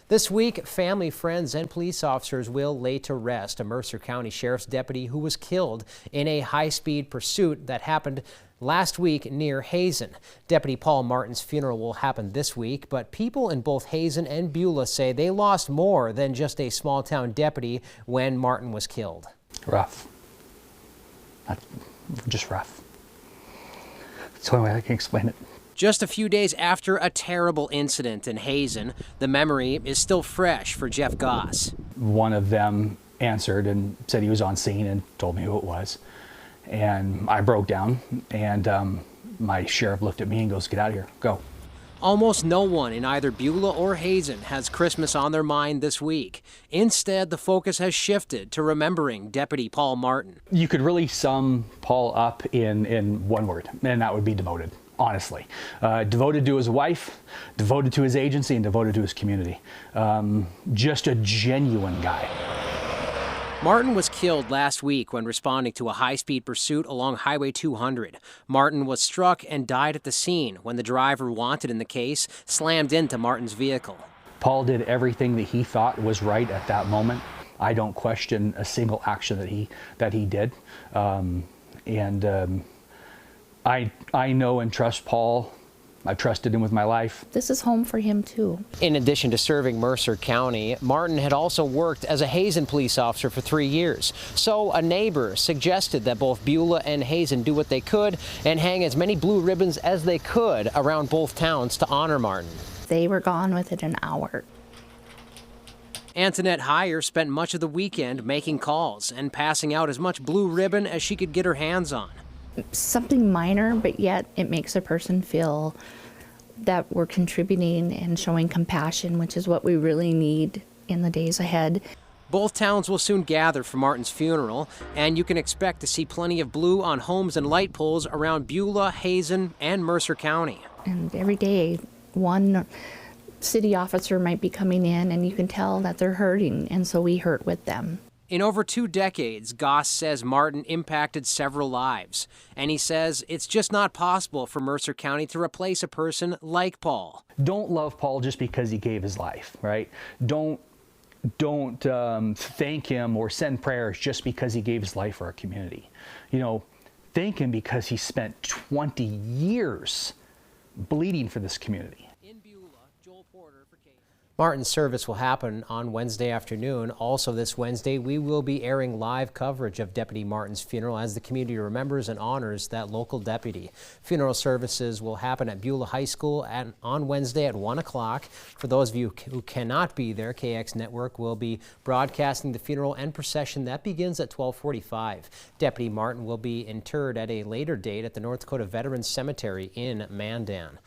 This week, family, friends, and police officers will lay to rest a Mercer County Sheriff's deputy who was killed in a high-speed pursuit that happened last week near Hazen. Deputy Paul Martin's funeral will happen this week, but people in both Hazen and Beulah say they lost more than just a small-town deputy when Martin was killed. Rough. Just rough. That's the only way I can explain it. Just a few days after a terrible incident in Hazen, the memory is still fresh for Jeff Goss. One of them answered and said he was on scene and told me who it was. And I broke down, and my sheriff looked at me and goes, "Get out of here, go." Almost no one in either Beulah or Hazen has Christmas on their mind this week. Instead, the focus has shifted to remembering Deputy Paul Martin. You could really sum Paul up in one word, and that would be devoted. Honestly, devoted to his wife, devoted to his agency, and devoted to his community. Just a genuine guy. Martin was killed last week when responding to a high-speed pursuit along Highway 200. Martin was struck and died at the scene when the driver wanted in the case slammed into Martin's vehicle. Paul did everything that he thought was right at that moment. I don't question a single action that he did, I know and trust Paul. I've trusted him with my life. This is home for him too. In addition to serving Mercer County, Martin had also worked as a Hazen police officer for 3 years. So a neighbor suggested that both Beulah and Hazen do what they could and hang as many blue ribbons as they could around both towns to honor Martin. They were gone within an hour. Antoinette Heyer spent much of the weekend making calls and passing out as much blue ribbon as she could get her hands on. Something minor, but yet it makes a person feel that we're contributing and showing compassion, which is what we really need in the days ahead. Both towns will soon gather for Martin's funeral, and you can expect to see plenty of blue on homes and light poles around Beulah, Hazen, and Mercer County. And every day, one city officer might be coming in, and you can tell that they're hurting, and so we hurt with them. In over 2 decades, Goss says Martin impacted several lives, and he says it's just not possible for Mercer County to replace a person like Paul. Don't love Paul just because he gave his life, right? Don't thank him or send prayers just because he gave his life for our community. You know, thank him because he spent 20 years bleeding for this community. Martin's service will happen on Wednesday afternoon. Also this Wednesday, we will be airing live coverage of Deputy Martin's funeral as the community remembers and honors that local deputy. Funeral services will happen at Beulah High School on Wednesday at 1 o'clock. For those of you who cannot be there, KX Network will be broadcasting the funeral and procession that begins at 12:45. Deputy Martin will be interred at a later date at the North Dakota Veterans Cemetery in Mandan.